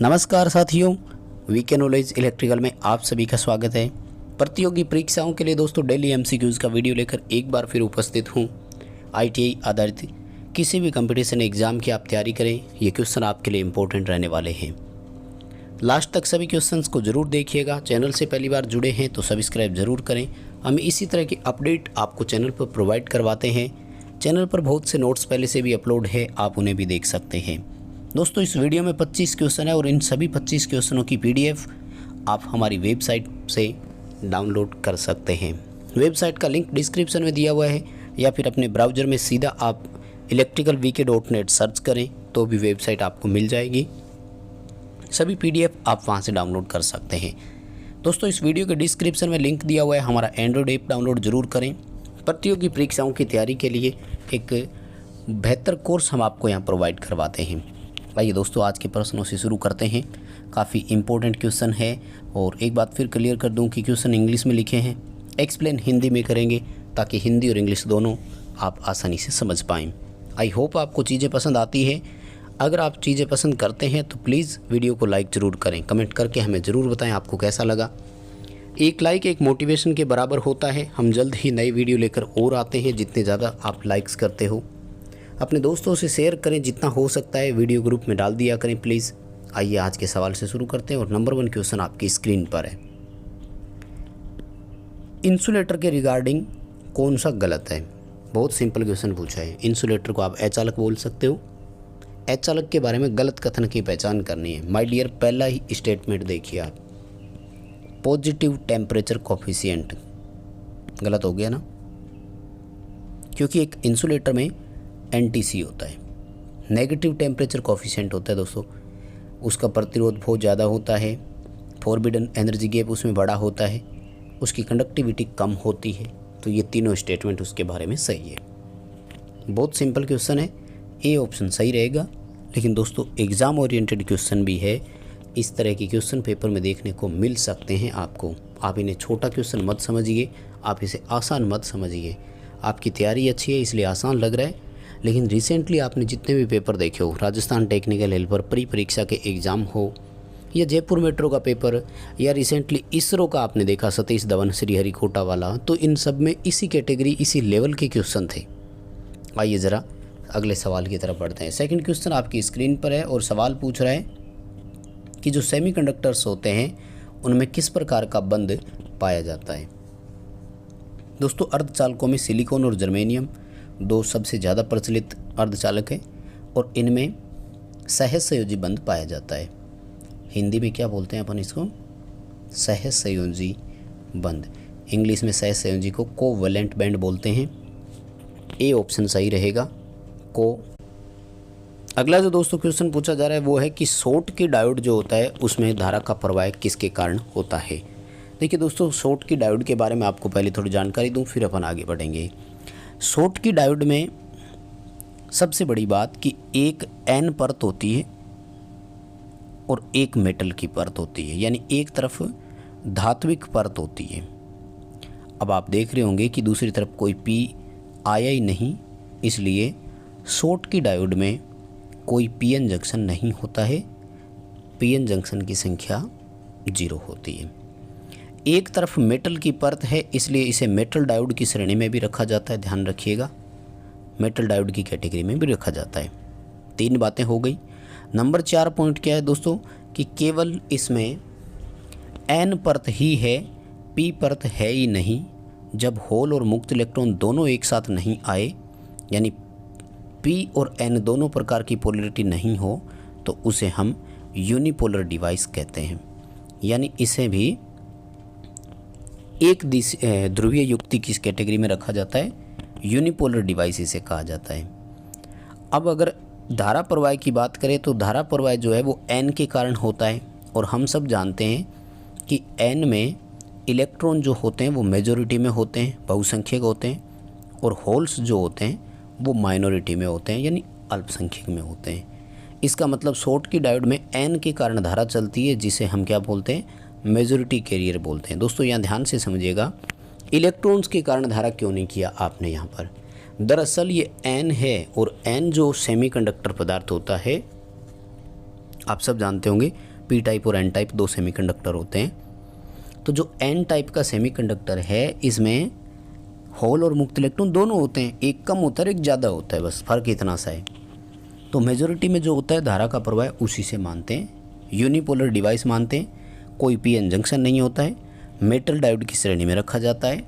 नमस्कार साथियों, VK knowledge electrical में आप सभी का स्वागत है। प्रतियोगी परीक्षाओं के लिए दोस्तों डेली एमसीक्यूज़ का वीडियो लेकर एक बार फिर उपस्थित हूँ। आईटीआई आधारित किसी भी कंपटीशन एग्ज़ाम की आप तैयारी करें, ये क्वेश्चन आपके लिए इम्पोर्टेंट रहने वाले हैं। लास्ट तक सभी क्वेश्चंस को ज़रूर देखिएगा। चैनल से पहली बार जुड़े हैं तो सब्सक्राइब ज़रूर करें। हम इसी तरह की अपडेट आपको चैनल पर प्रोवाइड करवाते हैं। चैनल पर बहुत से नोट्स पहले से भी अपलोड है, आप उन्हें भी देख सकते हैं। दोस्तों इस वीडियो में 25 क्वेश्चन है और इन सभी 25 क्वेश्चनों की पीडीएफ आप हमारी वेबसाइट से डाउनलोड कर सकते हैं। वेबसाइट का लिंक डिस्क्रिप्शन में दिया हुआ है, या फिर अपने ब्राउज़र में सीधा आप electricalvk.net सर्च करें तो भी वेबसाइट आपको मिल जाएगी। सभी पीडीएफ आप वहां से डाउनलोड कर सकते हैं। दोस्तों इस वीडियो के डिस्क्रिप्शन में लिंक दिया हुआ है, हमारा एंड्रॉयड ऐप डाउनलोड ज़रूर करें। प्रतियोगी परीक्षाओं की तैयारी के लिए एक बेहतर कोर्स हम आपको यहाँ प्रोवाइड करवाते हैं। आइए दोस्तों आज के प्रश्नों से शुरू करते हैं। काफ़ी इम्पोर्टेंट क्वेश्चन है और एक बात फिर क्लियर कर दूं कि क्वेश्चन इंग्लिश में लिखे हैं, एक्सप्लेन हिंदी में करेंगे ताकि हिंदी और इंग्लिश दोनों आप आसानी से समझ पाएँ। आई होप आपको चीज़ें पसंद आती है। अगर आप चीज़ें पसंद करते हैं तो प्लीज़ वीडियो को लाइक ज़रूर करें। कमेंट करके हमें ज़रूर बताएं आपको कैसा लगा। एक लाइक एक मोटिवेशन के बराबर होता है। हम जल्द ही नई वीडियो लेकर और आते हैं। जितने ज़्यादा आप लाइक्स करते हो अपने दोस्तों से शेयर करें, जितना हो सकता है वीडियो ग्रुप में डाल दिया करें प्लीज़। आइए आज के सवाल से शुरू करते हैं और नंबर 1 क्वेश्चन आपकी स्क्रीन पर है। इंसुलेटर के रिगार्डिंग कौन सा गलत है? बहुत सिंपल क्वेश्चन पूछा है। इंसुलेटर को आप अचालक बोल सकते हो। अचालक के बारे में गलत कथन की पहचान करनी है। माय डियर, पहला ही स्टेटमेंट देखिए आप, पॉजिटिव टेम्परेचर कोफिशिएंट गलत हो गया ना, क्योंकि एक इंसुलेटर में एनटीसी होता है, नेगेटिव टेम्परेचर कोफिशिएंट होता है दोस्तों। उसका प्रतिरोध बहुत ज़्यादा होता है, फॉरबिडन एनर्जी गैप उसमें बड़ा होता है, उसकी कंडक्टिविटी कम होती है। तो ये तीनों स्टेटमेंट उसके बारे में सही है। बहुत सिंपल क्वेश्चन है, ए ऑप्शन सही रहेगा। लेकिन दोस्तों एग्ज़ाम ओरिएंटेड क्वेश्चन भी है, इस तरह के क्वेश्चन पेपर में देखने को मिल सकते हैं आपको। आप इन्हें छोटा क्वेश्चन मत समझिए, आप इसे आसान मत समझिए। आपकी तैयारी अच्छी है इसलिए आसान लग रहा है, लेकिन रिसेंटली आपने जितने भी पेपर देखे हो, राजस्थान टेक्निकल हेल्पर प्री परीक्षा के एग्ज़ाम हो, या जयपुर मेट्रो का पेपर, या रिसेंटली इसरो का आपने देखा सतीश धवन श्रीहरिकोटा वाला, तो इन सब में इसी कैटेगरी इसी लेवल के क्वेश्चन थे। आइए ज़रा अगले सवाल की तरफ बढ़ते हैं। सेकंड क्वेश्चन आपकी स्क्रीन पर है और सवाल पूछ रहा है कि जो सेमीकंडक्टर्स होते हैं उनमें किस प्रकार का बंध पाया जाता है। दोस्तों अर्धचालकों में सिलिकॉन और जर्मेनियम दो सबसे ज़्यादा प्रचलित अर्धचालक हैं और इनमें सहसंयोजी बंध पाया जाता है। हिंदी में क्या बोलते हैं अपन इसको? सहसंयोजी बंध। इंग्लिश में सहसंयोजी को कोवैलेंट बैंड बोलते हैं। ए ऑप्शन सही रहेगा, को। अगला जो दोस्तों क्वेश्चन पूछा जा रहा है वो है कि शॉर्ट की डायोड जो होता है उसमें धारा का प्रवाह किसके कारण होता है। देखिए दोस्तों शॉर्ट की डायोड के बारे में आपको पहले थोड़ी जानकारी दूं, फिर अपन आगे बढ़ेंगे। शॉर्ट की डायोड में सबसे बड़ी बात कि एक एन परत होती है और एक मेटल की परत होती है, यानी एक तरफ धात्विक परत होती है। अब आप देख रहे होंगे कि दूसरी तरफ कोई पी आया ही नहीं, इसलिए शॉर्ट की डायोड में कोई पीएन जंक्शन नहीं होता है। पीएन जंक्शन की संख्या 0 होती है। एक तरफ मेटल की परत है, इसलिए इसे मेटल डायोड की श्रेणी में भी रखा जाता है। ध्यान रखिएगा, मेटल डायोड की कैटेगरी में भी रखा जाता है। 3 बातें हो गई। नंबर 4 पॉइंट क्या है दोस्तों कि केवल इसमें एन परत ही है, पी परत है ही नहीं। जब होल और मुक्त इलेक्ट्रॉन दोनों एक साथ नहीं आए, यानी पी और एन दोनों प्रकार की पोलरिटी नहीं हो, तो उसे हम यूनिपोलर डिवाइस कहते हैं। यानी इसे भी एक ध्रुवीय युक्ति की कैटेगरी में रखा जाता है, यूनिपोलर डिवाइस इसे कहा जाता है। अब अगर धारा प्रवाह की बात करें तो धारा प्रवाह जो है वो एन के कारण होता है, और हम सब जानते हैं कि एन में इलेक्ट्रॉन जो होते हैं वो मेजॉरिटी में होते हैं, बहुसंख्यक होते हैं, और होल्स जो होते हैं वो माइनॉरिटी में होते हैं, यानी अल्पसंख्यक में होते हैं। इसका मतलब शॉर्ट की डायोड में एन के कारण धारा चलती है, जिसे हम क्या बोलते हैं? मेजॉरिटी कैरियर बोलते हैं। दोस्तों यहाँ ध्यान से समझिएगा, इलेक्ट्रॉन्स के कारण धारा क्यों नहीं किया आपने यहाँ पर। दरअसल ये एन है, और एन जो सेमीकंडक्टर पदार्थ होता है, आप सब जानते होंगे पी टाइप और एन टाइप 2 सेमीकंडक्टर होते हैं। तो जो एन टाइप का सेमीकंडक्टर है इसमें होल और मुक्त इलेक्ट्रॉन दोनों होते हैं, एक कम होता है एक ज़्यादा होता है, बस फ़र्क इतना सा है। तो मेजॉरिटी में जो होता है धारा का प्रवाह उसी से मानते हैं, यूनिपोलर डिवाइस मानते हैं, कोई पीएन जंक्शन नहीं होता है, मेटल डायोड की श्रेणी में रखा जाता है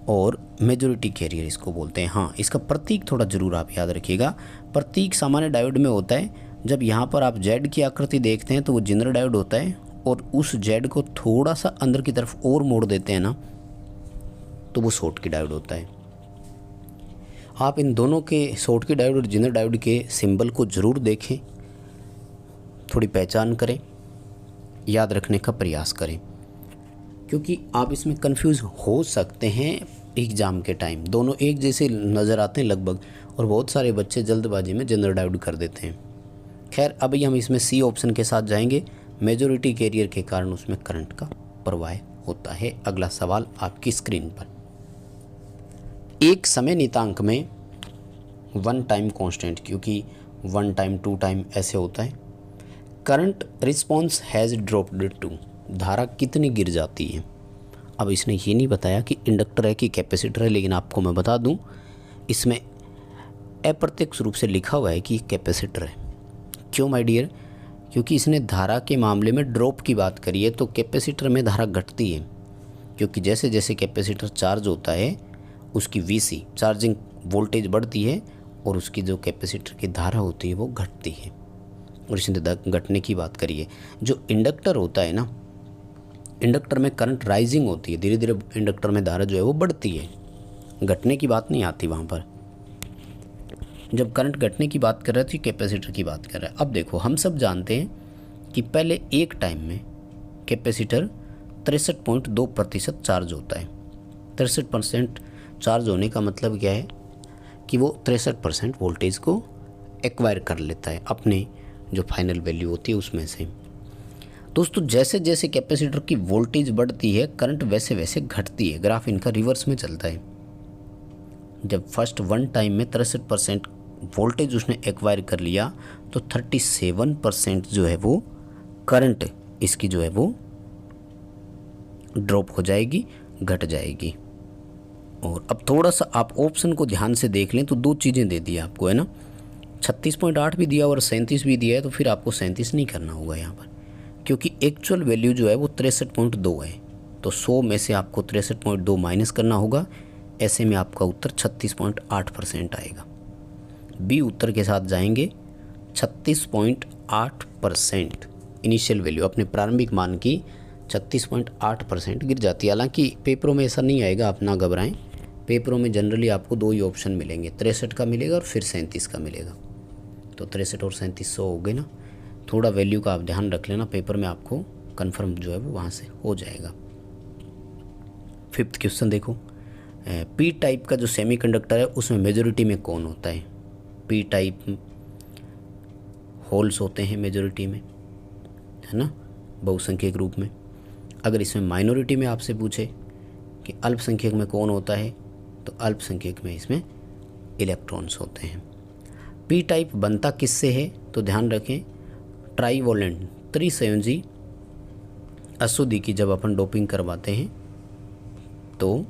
और मेजॉरिटी कैरियर इसको बोलते हैं। हाँ, इसका प्रतीक थोड़ा ज़रूर आप याद रखिएगा। प्रतीक सामान्य डायोड में होता है, जब यहाँ पर आप जेड की आकृति देखते हैं तो वो जिनर डायोड होता है और उस जेड को थोड़ा सा अंदर की तरफ और मोड़ देते हैं ना तो वो शॉर्टकी डायोड होता है। आप इन दोनों के शॉर्टकी डायोड और जिनर डायोड के सिंबल को ज़रूर देखें, थोड़ी पहचान करें, याद रखने का प्रयास करें, क्योंकि आप इसमें कंफ्यूज हो सकते हैं एग्ज़ाम के टाइम। दोनों एक जैसे नज़र आते हैं लगभग और बहुत सारे बच्चे जल्दबाजी में जनरल डायोड कर देते हैं। खैर अभी हम इसमें सी ऑप्शन के साथ जाएंगे, मेजॉरिटी कैरियर के कारण उसमें करंट का प्रवाह होता है। अगला सवाल आपकी स्क्रीन पर, एक समय नियतांक में 1 टाइम कांस्टेंट, क्योंकि 1 टाइम 2 टाइम ऐसे होता है, current response has dropped to, धारा कितनी गिर जाती है। अब इसने ये नहीं बताया कि इंडक्टर है कि कैपेसिटर है, लेकिन आपको मैं बता दूं इसमें अप्रत्यक्ष रूप से लिखा हुआ है कि कैपेसिटर है। क्यों माय डियर? क्योंकि इसने धारा के मामले में ड्रॉप की बात करी है, तो कैपेसिटर में धारा घटती है, क्योंकि जैसे जैसे कैपेसिटर चार्ज होता है उसकी वीसी चार्जिंग वोल्टेज बढ़ती है और उसकी जो कैपेसिटर की धारा होती है वो घटती है, और इसने घटने की बात करी है। जो इंडक्टर होता है ना, इंडक्टर में करंट राइजिंग होती है, धीरे धीरे इंडक्टर में धारा जो है वो बढ़ती है, घटने की बात नहीं आती वहाँ पर। जब करंट घटने की बात कर रहा है तो कैपेसिटर की बात कर रहा है। अब देखो, हम सब जानते हैं कि पहले एक टाइम में कैपेसिटर 63.2% चार्ज होता है। 63% चार्ज होने का मतलब क्या है कि वो 63% वोल्टेज को एक्वायर कर लेता है अपने जो फाइनल वैल्यू होती है उसमें से। दोस्तों जैसे जैसे कैपेसिटर की वोल्टेज बढ़ती है करंट वैसे वैसे घटती है, ग्राफ इनका रिवर्स में चलता है। जब फर्स्ट 1 टाइम में 63% वोल्टेज उसने एक्वायर कर लिया तो 37% जो है वो करंट इसकी जो है वो ड्रॉप हो जाएगी, घट जाएगी। और अब थोड़ा सा आप ऑप्शन को ध्यान से देख लें तो 2 चीज़ें दे दी आपको, है ना, 36.8 भी दिया और 37 भी दिया है, तो फिर आपको 37 नहीं करना होगा यहाँ पर, क्योंकि एक्चुअल वैल्यू जो है वो 63.2 है। तो 100 में से आपको 63.2 माइनस करना होगा, ऐसे में आपका उत्तर 36.8% आएगा। बी उत्तर के साथ जाएंगे, 36.8% इनिशियल वैल्यू अपने प्रारंभिक मान की 36.8% गिर जाती है। हालांकि पेपरों में ऐसा नहीं आएगा, आप ना घबराएं। पेपरों में जनरली आपको 2 ही ऑप्शन मिलेंगे, 63 का मिलेगा और फिर 37 का मिलेगा। तो 63 और 37 100 हो गए ना। थोड़ा वैल्यू का आप ध्यान रख लेना, पेपर में आपको कंफर्म जो है वो वहाँ से हो जाएगा। 5th क्वेश्चन देखो, पी टाइप का जो सेमीकंडक्टर है उसमें मेजॉरिटी में कौन होता है। पी टाइप होल्स होते हैं मेजॉरिटी में, है ना, बहुसंख्यक रूप में। अगर इसमें माइनॉरिटी में आपसे पूछे कि अल्पसंख्यक में कौन होता है, तो अल्पसंख्यक में इसमें इलेक्ट्रॉन्स होते हैं। पी टाइप बनता किससे है, तो ध्यान रखें ट्राईवोलेंट त्रिसंयोजी अशुद्धि की जब अपन डोपिंग करवाते हैं तो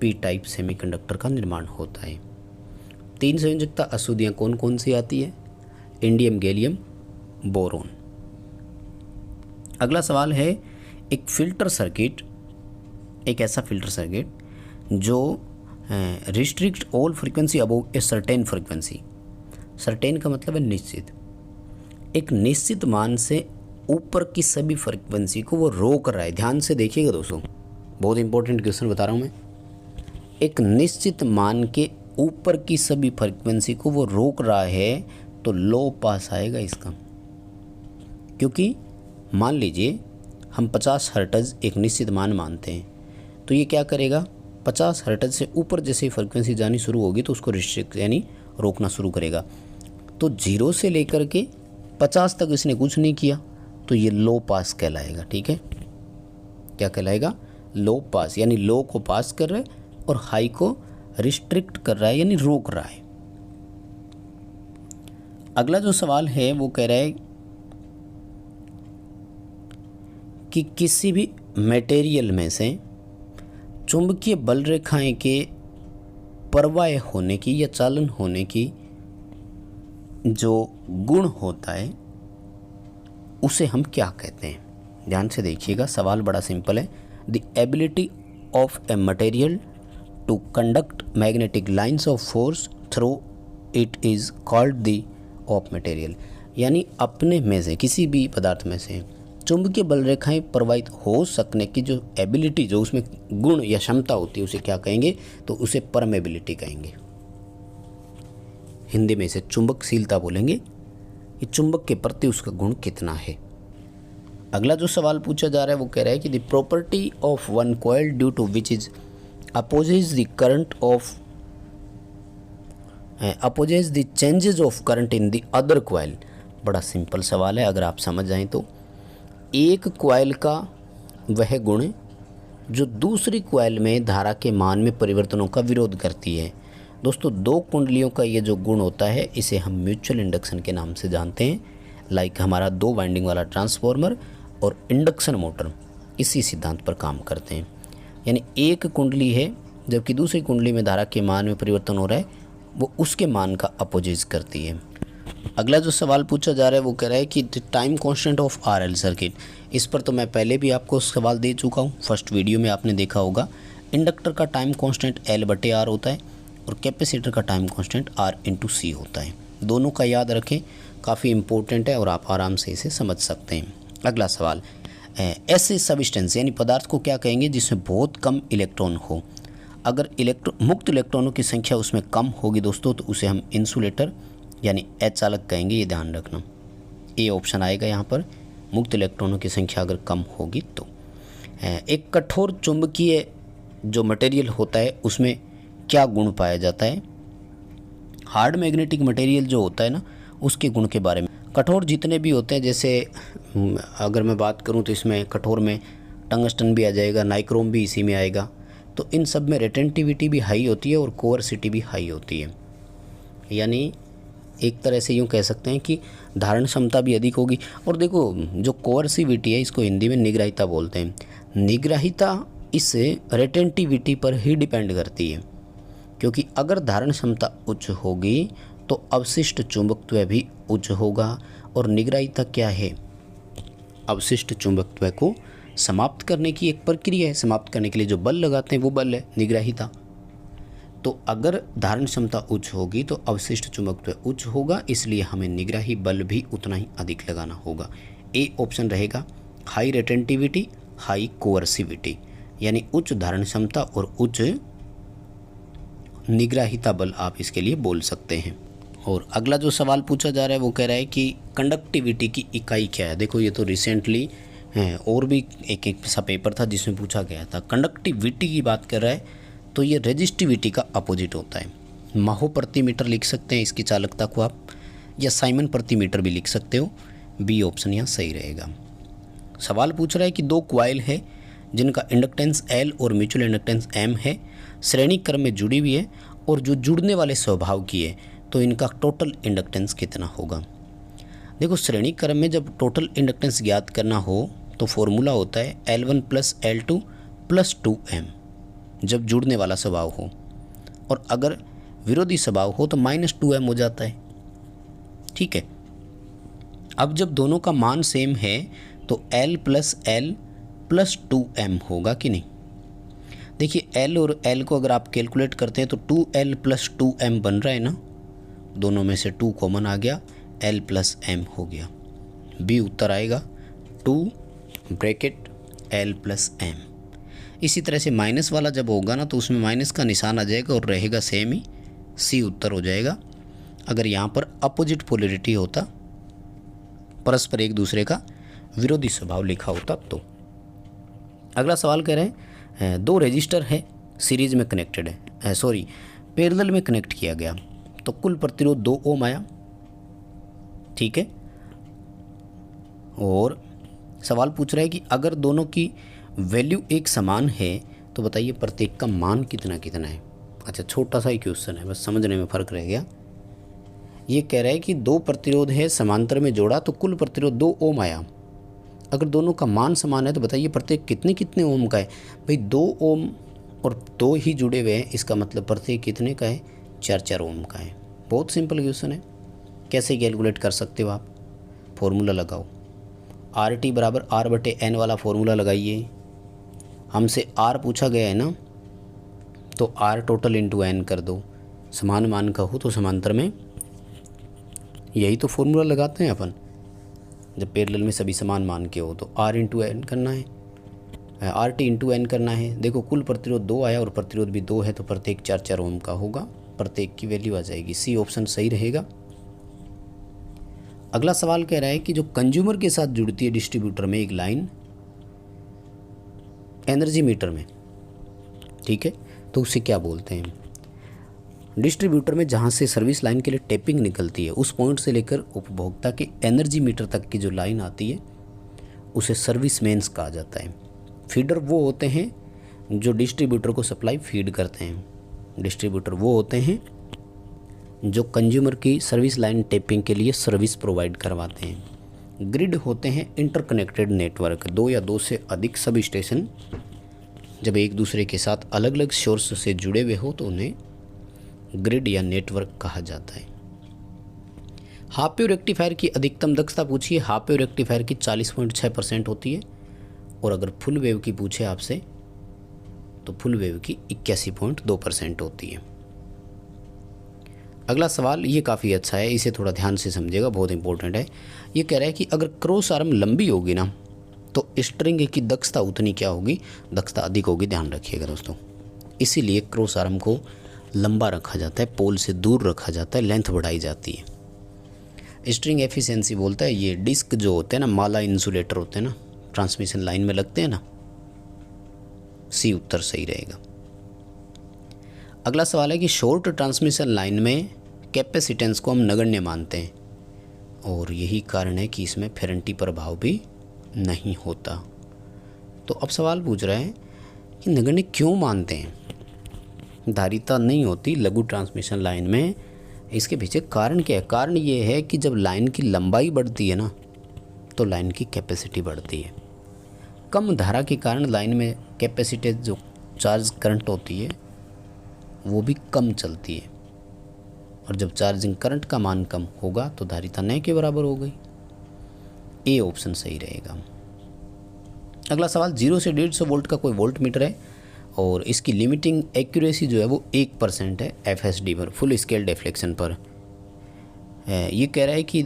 पी टाइप सेमीकंडक्टर का निर्माण होता है। 3 संयोजकता अशुद्धियाँ कौन कौन सी आती है, इंडियम, गैलियम, बोरोन। अगला सवाल है, एक फिल्टर सर्किट, एक ऐसा फिल्टर सर्किट जो restrict all frequency above a certain frequency. Certain का मतलब है निश्चित, एक निश्चित मान से ऊपर की सभी फ्रीक्वेंसी को वो रोक रहा है। ध्यान से देखिएगा दोस्तों, बहुत इंपॉर्टेंट क्वेश्चन बता रहा हूँ मैं। एक निश्चित मान के ऊपर की सभी फ्रीक्वेंसी को वो रोक रहा है तो लो पास आएगा इसका। क्योंकि मान लीजिए हम 50 हर्ट्ज एक निश्चित मान मानते हैं, तो ये क्या करेगा, 50 हर्ट्ज से ऊपर जैसे फ्रीक्वेंसी जानी शुरू होगी तो उसको रिस्ट्रिक्ट यानी रोकना शुरू करेगा। तो 0 से लेकर के 50 तक इसने कुछ नहीं किया तो ये लो पास कहलाएगा। ठीक है, क्या कहलाएगा, लो पास, यानी लो को पास कर रहा है और हाई को रिस्ट्रिक्ट कर रहा है यानी रोक रहा है। अगला जो सवाल है वो कह रहा है कि किसी भी मटेरियल में से चुंबकीय बल रेखाएं के प्रवाह होने की या चालन होने की जो गुण होता है उसे हम क्या कहते हैं। ध्यान से देखिएगा, सवाल बड़ा सिंपल है। The ability of a material to conduct magnetic lines of force through it is called the of material, यानी अपने में से किसी भी पदार्थ में से चुंबकीय बल रेखाएं प्रवाहित हो सकने की जो एबिलिटी, जो उसमें गुण या क्षमता होती है, उसे क्या कहेंगे, तो उसे परमेबिलिटी कहेंगे। हिंदी में इसे चुंबकशीलता बोलेंगे, कि चुंबक के प्रति उसका गुण कितना है। अगला जो सवाल पूछा जा रहा है वो कह रहा है कि the property of one coil due to which is opposes the current of opposes the changes of current in the other coil. बड़ा सिंपल सवाल है, अगर आप समझ जाएं तो एक कॉइल का वह गुण जो दूसरी कॉइल में धारा के मान में परिवर्तनों का विरोध करती है। दोस्तों, दो कुंडलियों का ये जो गुण होता है इसे हम म्यूचुअल इंडक्शन के नाम से जानते हैं। लाइक हमारा दो वाइंडिंग वाला ट्रांसफॉर्मर और इंडक्शन मोटर इसी सिद्धांत पर काम करते हैं। यानी एक कुंडली है जबकि दूसरी कुंडली में धारा के मान में परिवर्तन हो रहा है, वो उसके मान का अपोजिज करती है। अगला जो सवाल पूछा जा रहा है वो कह रहा है कि time constant of RL circuit. इस पर तो मैं पहले भी आपको सवाल दे चुका हूँ, फर्स्ट वीडियो में आपने देखा होगा। इंडक्टर का टाइम कांस्टेंट L/R होता है और कैपेसिटर का टाइम कांस्टेंट R/C होता है। दोनों का याद रखें, काफ़ी इंपॉर्टेंट है और आप आराम से इसे समझ सकते हैं। अगला सवाल, ऐसे सबस्टेंस यानी पदार्थ को क्या कहेंगे जिसमें बहुत कम इलेक्ट्रॉन हो। अगर मुक्त इलेक्ट्रॉनों की संख्या उसमें कम होगी दोस्तों तो उसे हम इंसुलेटर यानी अचालक कहेंगे, ये ध्यान रखना। ए ऑप्शन आएगा यहाँ पर, मुक्त इलेक्ट्रॉनों की संख्या अगर कम होगी तो। एक कठोर चुंबकीय जो मटेरियल होता है उसमें क्या गुण पाया जाता है। हार्ड मैग्नेटिक मटेरियल जो होता है ना, उसके गुण के बारे में। कठोर जितने भी होते हैं, जैसे अगर मैं बात करूं तो इसमें कठोर में टंगस्टन भी आ जाएगा, नाइक्रोम भी इसी में आएगा। तो इन सब में रिटेंटिविटी भी हाई होती है और कोअर्सिटी भी हाई होती है। यानी एक तरह से यूँ कह सकते हैं कि धारण क्षमता भी अधिक होगी। और देखो, जो कोअर्सिविटी है इसको हिंदी में निग्राहिता बोलते हैं। निग्राहिता इस रिटेंटिविटी पर ही डिपेंड करती है, क्योंकि अगर धारण क्षमता उच्च होगी तो अवशिष्ट चुंबकत्व भी उच्च होगा। और निग्राहिता क्या है, अवशिष्ट चुंबकत्व को समाप्त करने की एक प्रक्रिया है। समाप्त करने के लिए जो बल लगाते हैं वो बल है निग्राहिता। तो अगर धारण क्षमता उच्च होगी तो अवशिष्ट चुंबकत्व उच्च होगा, इसलिए हमें निग्राही बल भी उतना ही अधिक लगाना होगा। ए ऑप्शन रहेगा, हाई रिटेंटिविटी हाई कोअर्सिविटी, यानी उच्च धारण क्षमता और उच्च निग्राहिता बल आप इसके लिए बोल सकते हैं। और अगला जो सवाल पूछा जा रहा है वो कह रहा है कि कंडक्टिविटी की इकाई क्या है। देखो, ये तो रिसेंटली और भी एक सा पेपर था जिसमें पूछा गया था। कंडक्टिविटी की बात कर रहा है तो ये रेजिस्टिविटी का अपोजिट होता है। माहो प्रति मीटर लिख सकते हैं इसकी चालकता को आप, या साइमन प्रति मीटर भी लिख सकते हो। बी ऑप्शन यहाँ सही रहेगा। सवाल पूछ रहा है कि दो क्वाइल है जिनका इंडक्टेंस L और म्यूचुअल इंडक्टेंस M है, श्रेणी क्रम में जुड़ी हुई है और जो जुड़ने वाले स्वभाव की है, तो इनका टोटल इंडक्टेंस कितना होगा। देखो, श्रेणी क्रम में जब टोटल इंडक्टेंस ज्ञात करना हो तो फॉर्मूला होता है L1 + L2 + 2M, जब जुड़ने वाला स्वभाव हो। और अगर विरोधी स्वभाव हो तो -2M हो जाता है। ठीक है, अब जब दोनों का मान सेम है तो L + L + 2M होगा कि नहीं। देखिए, L और L को अगर आप कैलकुलेट करते हैं तो 2L + 2M बन रहा है ना, दोनों में से 2 कॉमन आ गया, L + M हो गया। बी उत्तर आएगा 2 ब्रैकेट L + M। इसी तरह से माइनस वाला जब होगा ना तो उसमें माइनस का निशान आ जाएगा और रहेगा सेम ही, सी उत्तर हो जाएगा। अगर यहाँ पर अपोजिट पोलैरिटी होता, परस्पर एक दूसरे का विरोधी स्वभाव लिखा होता तो। अगला सवाल कह रहे हैं, दो रेजिस्टर है सीरीज में कनेक्टेड है, पैरेलल में कनेक्ट किया गया तो कुल प्रतिरोध 2 ओम आया। ठीक है, और सवाल पूछ रहा है कि अगर दोनों की वैल्यू एक समान है तो बताइए प्रत्येक का मान कितना कितना है। अच्छा, छोटा सा ही क्वेश्चन है, बस समझने में फ़र्क रह गया। ये कह रहा है कि दो प्रतिरोध है समांतर में जोड़ा तो कुल प्रतिरोध 2 ओम आया। अगर दोनों का मान समान है तो बताइए प्रत्येक कितने कितने ओम का है। भाई 2 ओम और 2 ही जुड़े हुए हैं, इसका मतलब प्रत्येक कितने का है, 4 ओम का है। बहुत सिंपल क्वेश्चन है। कैसे कैलकुलेट कर सकते हो आप, फॉर्मूला लगाओ, RT बराबर R/N वाला फॉर्मूला लगाइए। हमसे R पूछा गया है ना, तो R टोटल इंटू N कर दो। समान मान का हो तो समांतर में यही तो फॉर्मूला लगाते हैं अपन, जब पैरेलल में सभी समान मान के हो तो R इंटू N करना है, RT इंटू N करना है। देखो कुल प्रतिरोध 2 आया और प्रतिरोध भी 2 है, तो प्रत्येक 4 ओम का होगा, प्रत्येक की वैल्यू आ जाएगी। सी ऑप्शन सही रहेगा। अगला सवाल कह रहा है कि जो कंज्यूमर के साथ जुड़ती है डिस्ट्रीब्यूटर में एक लाइन एनर्जी मीटर में, ठीक है, तो उसे क्या बोलते हैं। डिस्ट्रीब्यूटर में जहाँ से सर्विस लाइन के लिए टैपिंग निकलती है, उस पॉइंट से लेकर उपभोक्ता के एनर्जी मीटर तक की जो लाइन आती है उसे सर्विस मेंस कहा जाता है। फीडर वो होते हैं जो डिस्ट्रीब्यूटर को सप्लाई फीड करते हैं। डिस्ट्रीब्यूटर वो होते हैं जो कंज्यूमर की सर्विस लाइन टैपिंग के लिए सर्विस प्रोवाइड करवाते हैं। ग्रिड होते हैं इंटरकनेक्टेड नेटवर्क, 2 या 2 से अधिक सब स्टेशन जब एक दूसरे के साथ अलग अलग सोर्स से जुड़े हुए हो तो उन्हें ग्रिड या नेटवर्क कहा जाता है। हाफ वेव रेक्टिफायर की अधिकतम दक्षता पूछिए। हाफ वेव रेक्टिफायर की 40.6% होती है, और अगर फुल वेव की पूछे आपसे तो फुल वेव की 81.2% होती है। अगला सवाल ये काफ़ी अच्छा है, इसे थोड़ा ध्यान से समझिएगा, बहुत इंपॉर्टेंट है। ये कह रहा है कि अगर क्रॉस आर्म लंबी होगी ना तो स्ट्रिंग की दक्षता उतनी क्या होगी, दक्षता अधिक होगी। ध्यान रखिएगा दोस्तों, इसीलिए क्रॉस आर्म को लंबा रखा जाता है, पोल से दूर रखा जाता है, लेंथ बढ़ाई जाती है। स्ट्रिंग एफिशिएंसी बोलता है ये डिस्क जो होते हैं ना, माला इंसुलेटर होते हैं ना, ट्रांसमिशन लाइन में लगते हैं ना। सी उत्तर सही रहेगा। अगला सवाल है कि शॉर्ट ट्रांसमिशन लाइन में कैपेसिटेंस को हम नगण्य मानते हैं, और यही कारण है कि इसमें फेरेंटी प्रभाव भी नहीं होता। तो अब सवाल पूछ रहा है कि नगण्य क्यों मानते हैं, धारिता नहीं होती लघु ट्रांसमिशन लाइन में, इसके पीछे कारण क्या है। कारण ये है कि जब लाइन की लंबाई बढ़ती है ना तो लाइन की कैपेसिटी बढ़ती है। कम धारा के कारण लाइन में कैपेसिटी जो चार्ज करंट होती है वो भी कम चलती है, और जब चार्जिंग करंट का मान कम होगा तो धारिता न के बराबर हो गई। ए ऑप्शन सही रहेगा। अगला सवाल 0 से 150 वोल्ट का कोई वोल्ट मीटर है और इसकी लिमिटिंग एक्यूरेसी जो है वो 1% है FSD पर, फुल स्केल डिफ्लेक्शन पर। ये कह रहा है कि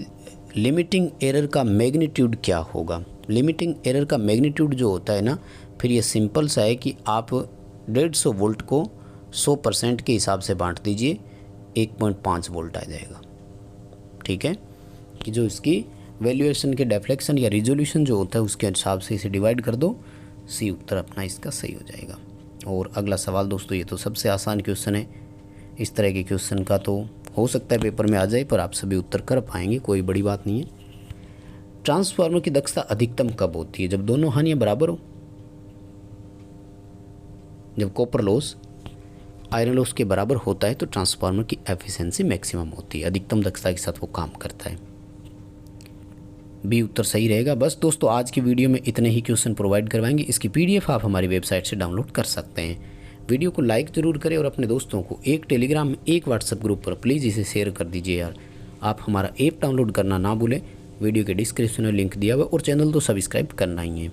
लिमिटिंग एरर का मैग्नीट्यूड क्या होगा। लिमिटिंग एरर का मैग्नीट्यूड जो होता है ना, फिर ये सिंपल सा है कि आप 150 वोल्ट को 100% के हिसाब से बांट दीजिए, 1.5 वोल्ट आ जाएगा। ठीक है, कि जो इसकी वैल्यूएशन के डिफ्लेक्शन या रिजोल्यूशन जो होता है उसके हिसाब से इसे डिवाइड कर दो। सी उत्तर अपना इसका सही हो जाएगा। और अगला सवाल दोस्तों, ये तो सबसे आसान क्वेश्चन है। इस तरह के क्वेश्चन का तो हो सकता है पेपर में आ जाए, पर आप सभी उत्तर कर पाएंगे, कोई बड़ी बात नहीं है। ट्रांसफार्मर की दक्षता अधिकतम कब होती है, जब दोनों हानियाँ बराबर हो। जब कॉपर लॉस आयरन लॉस के बराबर होता है तो ट्रांसफार्मर की एफिशिएंसी मैक्सिमम होती है, अधिकतम दक्षता के साथ वो काम करता है। बी उत्तर सही रहेगा। बस दोस्तों, आज की वीडियो में इतने ही क्वेश्चन प्रोवाइड करवाएंगे। इसकी PDF आप हमारी वेबसाइट से डाउनलोड कर सकते हैं। वीडियो को लाइक ज़रूर करें और अपने दोस्तों को एक टेलीग्राम में एक व्हाट्सएप ग्रुप पर प्लीज़ इसे शेयर कर दीजिए यार। आप हमारा ऐप डाउनलोड करना ना भूलें, वीडियो के डिस्क्रिप्शन में लिंक दिया हुआ, और चैनल तो सब्सक्राइब करना ही है।